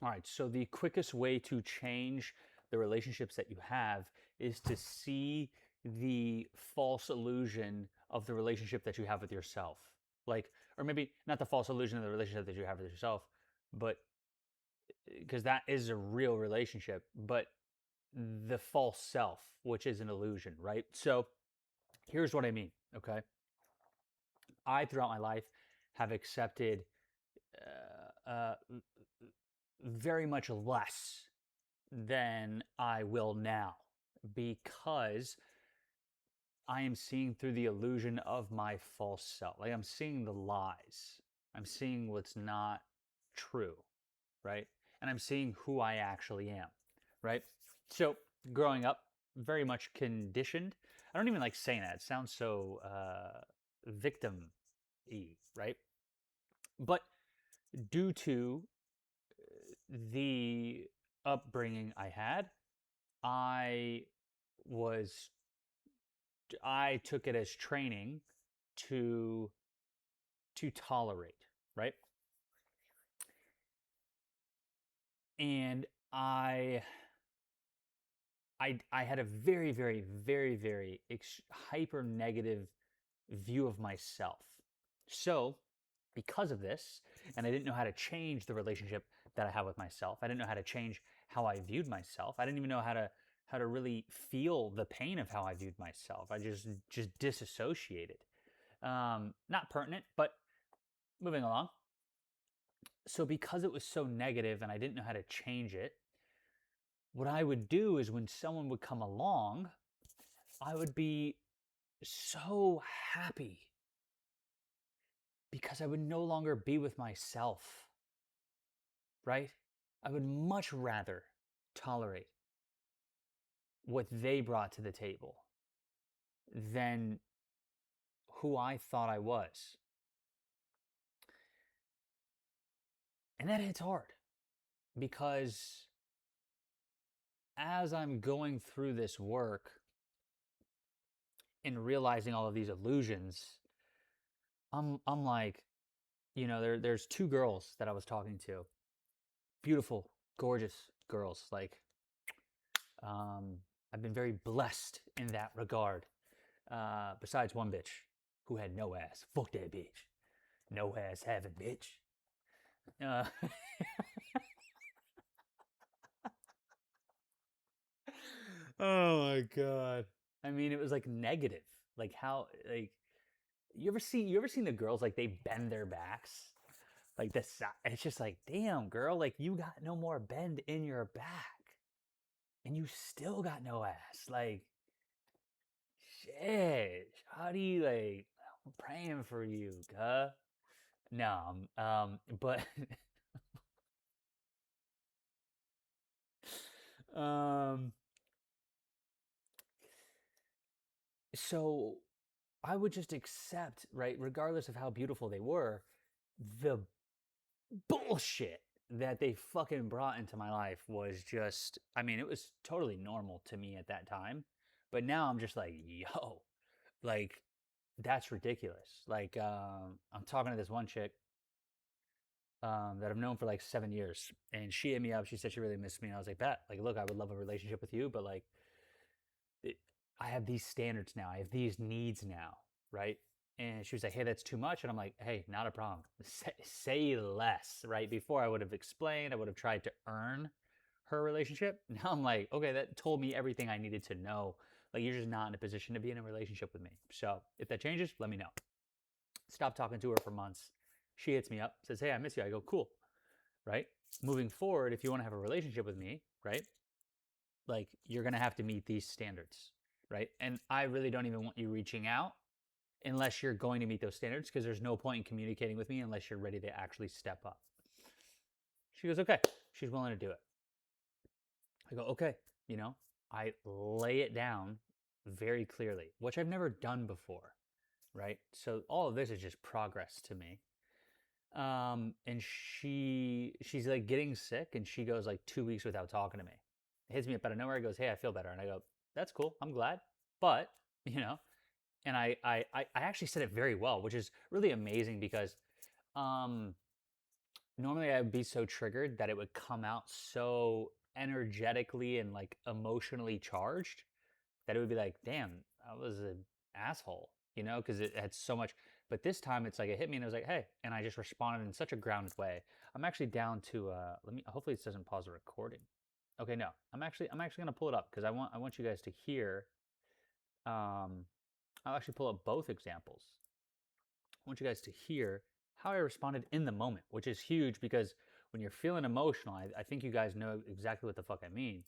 All right. So the quickest way to change the relationships that you have is to see the false illusion of the relationship that you have with yourself. Like, or maybe not the false illusion of the relationship that you have with yourself, but because that is a real relationship, but the false self, which is an illusion, right? So here's what I mean. Okay. I, throughout my life, have accepted very much less than I will now because I am seeing through the illusion of my false self. Like I'm seeing the lies. I'm seeing what's not true, right? And I'm seeing who I actually am, right? So growing up, very much conditioned. I don't even like saying that. It sounds so victim y, right? But due to the upbringing I had, I was I took it as training to tolerate, right? And I had a very hyper negative view of myself. So, because of this, and I didn't know how to change the relationship that I have with myself. I didn't know how to change how I viewed myself. I didn't even know how to really feel the pain of how I viewed myself. I just disassociated. Not pertinent, but moving along. So because it was so negative and I didn't know how to change it, what I would do is when someone would come along, I would be so happy because I would no longer be with myself, right? I would much rather tolerate what they brought to the table than who I thought I was. And that hits hard because as I'm going through this work and realizing all of these illusions, I'm like, there's two girls that I was talking to. Beautiful, gorgeous girls. Like, um, I've been very blessed in that regard. Besides one bitch who had no ass. Fuck that bitch. No ass having bitch. Uh, oh my god. I mean, it was like negative. Like how like you ever seen the girls like they bend their backs? Like this it's just like, damn girl, like you got no more bend in your back. And you still got no ass. Like shit. How do you like I'm praying for you, cuh. No, but um so I would just accept, right, regardless of how beautiful they were, the bullshit that they fucking brought into my life was just, I mean, it was totally normal to me at that time. But now I'm just like, yo, like, that's ridiculous. Like, I'm talking to this one chick that I've known for like 7 years, and she hit me up. She said she really missed me, and I was like, "Bet, like, look, I would love a relationship with you, but like, it, I have these standards now. I have these needs now, right?" And she was like, "Hey, that's too much." And I'm like, "Hey, not a problem. Say less, right?" Before I would have explained, I would have tried to earn her relationship. Now I'm like, okay, that told me everything I needed to know. Like, you're just not in a position to be in a relationship with me. So if that changes, let me know. Stop talking to her for months. She hits me up, says, "Hey, I miss you." I go, "Cool." Right? Moving forward, if you want to have a relationship with me, right? Like, you're going to have to meet these standards, right? And I really don't even want you reaching out unless you're going to meet those standards because there's no point in communicating with me unless you're ready to actually step up. She goes, "Okay." She's willing to do it. I go, "Okay." You know, I lay it down very clearly, which I've never done before, right? So all of this is just progress to me. And she's like getting sick, and she goes like 2 weeks without talking to me. It hits me up out of nowhere. Goes, "Hey, I feel better," and I go, "That's cool. I'm glad." But you know, and I actually said it very well, which is really amazing because um, normally I would be so triggered that it would come out so energetically and like emotionally charged that it would be like, damn, I was an asshole, you know, because it had so much. But this time it's like it hit me and I was like, hey, and I just responded in such a grounded way. I'm actually down to let me hopefully this doesn't pause the recording. Okay, no. I'm actually gonna pull it up because I want you guys to hear. Um I'll actually pull up both examples. I want you guys to hear how I responded in the moment, which is huge because when you're feeling emotional, I think you guys know exactly what the fuck I mean.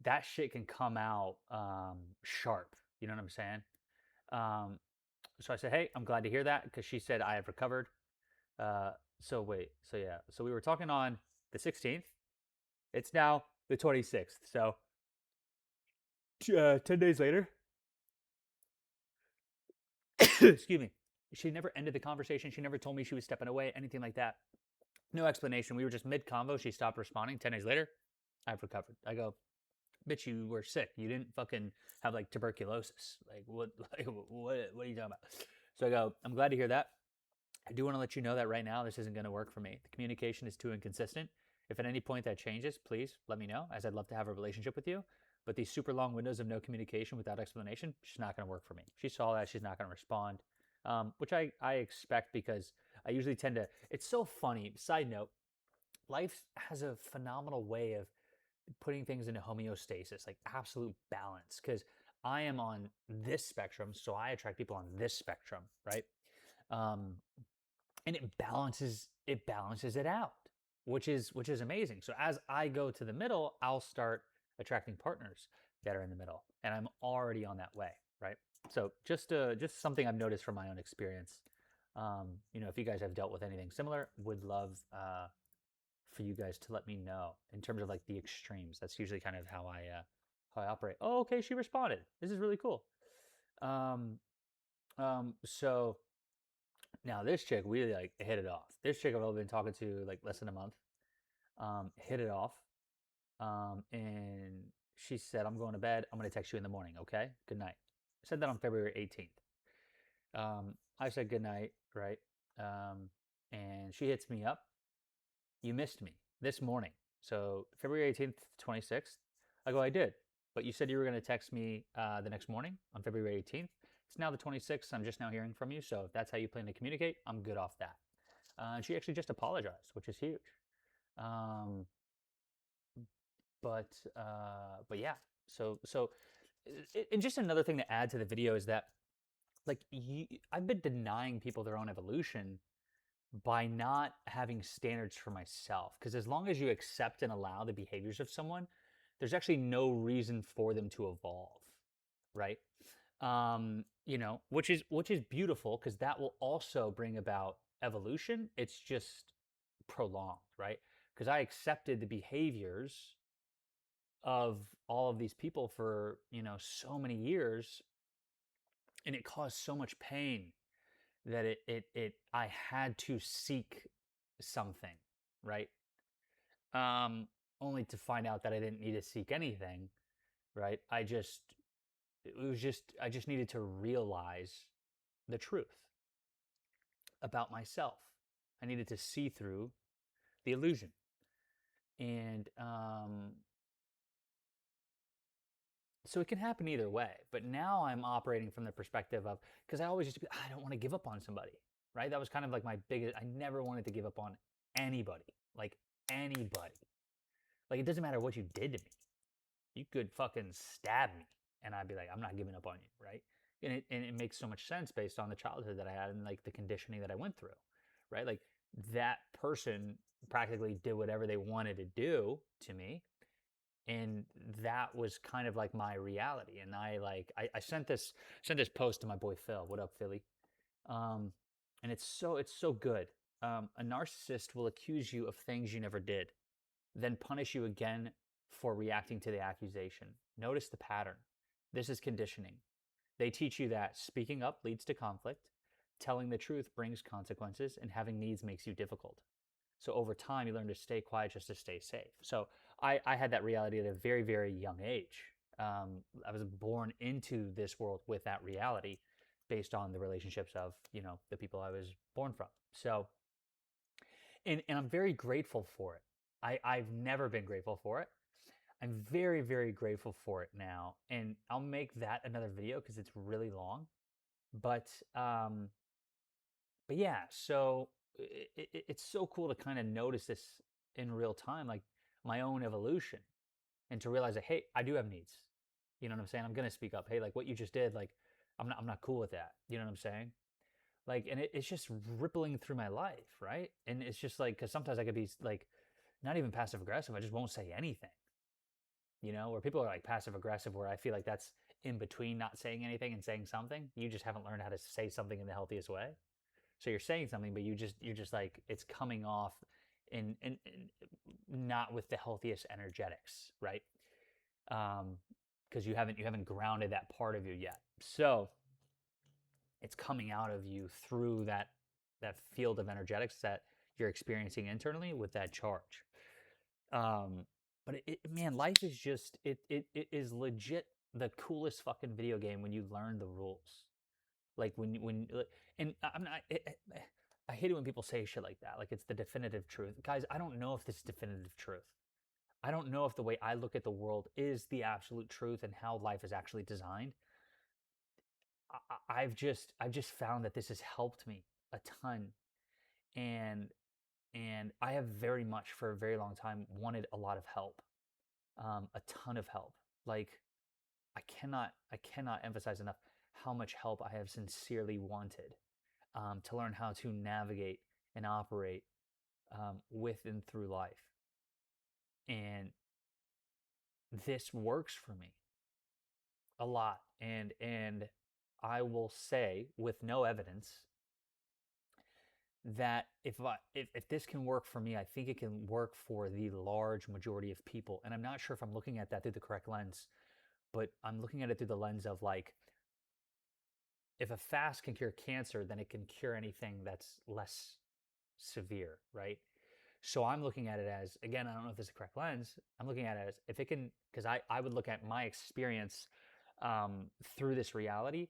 That shit can come out sharp. You know what I'm saying? Um, so I said, hey, I'm glad to hear that because she said I have recovered. So wait, so yeah, so we were talking on the 16th. It's now the 26th. So 10 days later, excuse me, she never ended the conversation. She never told me she was stepping away, anything like that. No explanation. We were just mid convo. She stopped responding. 10 days later, I've recovered. I go, bitch, you were sick. You didn't fucking have like tuberculosis. Like what? Like, what are you talking about? So I go, I'm glad to hear that. I do want to let you know that right now this isn't going to work for me. The communication is too inconsistent. If at any point that changes, please let me know, as I'd love to have a relationship with you. But these super long windows of no communication without explanation, just not going to work for me. She saw that. She's not going to respond, which I expect because I usually tend to. It's so funny. Side note, life has a phenomenal way of putting things into homeostasis, like absolute balance. Because I am on this spectrum, so I attract people on this spectrum, right? Um, and it balances it out, which is amazing. So as I go to the middle, I'll start attracting partners that are in the middle, and I'm already on that way, right? So just something I've noticed from my own experience. If you guys have dealt with anything similar, would love for you guys to let me know in terms of like the extremes. That's usually kind of how I operate. Oh, okay, she responded. This is really cool. Um, so now this chick, we like hit it off. This chick I've only been talking to like less than a month. Hit it off. And she said, I'm going to bed. I'm gonna text you in the morning, okay? Good night. I said that on February 18th. I said good night, right? And she hits me up. You missed me this morning. So February 18th, 26th. I go, I did. But you said you were going to text me the next morning on February 18th. It's now the 26th. I'm just now hearing from you. So if that's how you plan to communicate, I'm good off that. And she actually just apologized, which is huge. Um, but yeah. So and just another thing to add to the video is that like I've been denying people their own evolution by not having standards for myself. Because as long as you accept and allow the behaviors of someone, there's actually no reason for them to evolve, right? Which is beautiful because that will also bring about evolution. It's just prolonged, right? Because I accepted the behaviors of all of these people for so many years, and it caused so much pain that it I had to seek something, right? Um, Only to find out that I didn't need to seek anything, right? I just needed to realize the truth about myself. I needed to see through the illusion. And so it can happen either way. But now I'm operating from the perspective of, because I always used to be, I don't want to give up on somebody, right? That was kind of like my biggest, I never wanted to give up on anybody, like anybody. Like it doesn't matter what you did to me. You could fucking stab me and I'd be like, I'm not giving up on you, right? And it makes so much sense based on the childhood that I had and like the conditioning that I went through, right? Like that person practically did whatever they wanted to do to me, and that was kind of like my reality. And I sent this post to my boy Phil. What up, Philly? um and it's so good. A narcissist will accuse you of things you never did, then punish you again for reacting to the accusation. Notice the pattern. This is conditioning. They teach you that speaking up leads to conflict, telling the truth brings consequences, and having needs makes you difficult. So over time, you learn to stay quiet just to stay safe. So I had that reality at a very, very young age. I was born into this world with that reality based on the relationships of, the people I was born from. So And I'm very grateful for it. I've never been grateful for it. I'm very, very grateful for it now. And I'll make that another video because it's really long. But um, but yeah, so it's so cool to kind of notice this in real time, like my own evolution, and to realize that, hey, I do have needs. You know what I'm saying? I'm gonna speak up. Hey, like what you just did, like I'm not cool with that. You know what I'm saying? Like, and it's just rippling through my life, right? And it's just like, because sometimes I could be like, not even passive aggressive. I just won't say anything. You know, where people are like passive aggressive, where I feel like that's in between not saying anything and saying something. You just haven't learned how to say something in the healthiest way. So you're saying something, but you're just like it's coming off in not with the healthiest energetics, right? Because you haven't grounded that part of you yet. So it's coming out of you through that field of energetics that you're experiencing internally with that charge. But man, life is just it is legit the coolest fucking video game when you learn the rules. Like and I'm not. I hate it when people say shit like that. Like it's the definitive truth, guys. I don't know if this is definitive truth. I don't know if the way I look at the world is the absolute truth and how life is actually designed. I've just found that this has helped me a ton, and I have very much for a very long time wanted a lot of help, a ton of help. Like I cannot emphasize enough how much help I have sincerely wanted, to learn how to navigate and operate, with and through life. And this works for me a lot. And I will say with no evidence that if this can work for me, I think it can work for the large majority of people. And I'm not sure if I'm looking at that through the correct lens, but I'm looking at it through the lens of like, if a fast can cure cancer, then it can cure anything that's less severe, right? So I'm looking at it as, again, I don't know if this is the correct lens. I'm looking at it as if it can, because I would look at my experience, through this reality,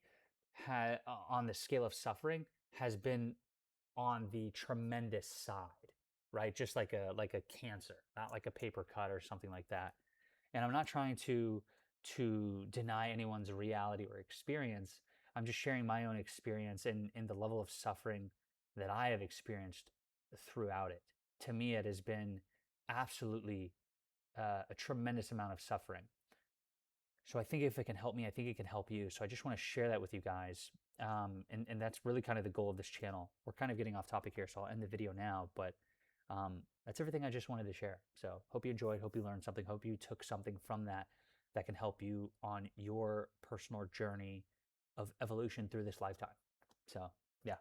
on the scale of suffering, has been on the tremendous side, right? Just like a cancer, not like a paper cut or something like that. And I'm not trying to deny anyone's reality or experience. I'm just sharing my own experience in the level of suffering that I have experienced throughout it. To me, it has been absolutely, a tremendous amount of suffering. So I think if it can help me, I think it can help you. So I just want to share that with you guys. And that's really kind of the goal of this channel. We're kind of getting off topic here, so I'll end the video now. But that's everything I just wanted to share. So hope you enjoyed, hope you learned something, hope you took something from that that can help you on your personal journey of evolution through this lifetime. So yeah.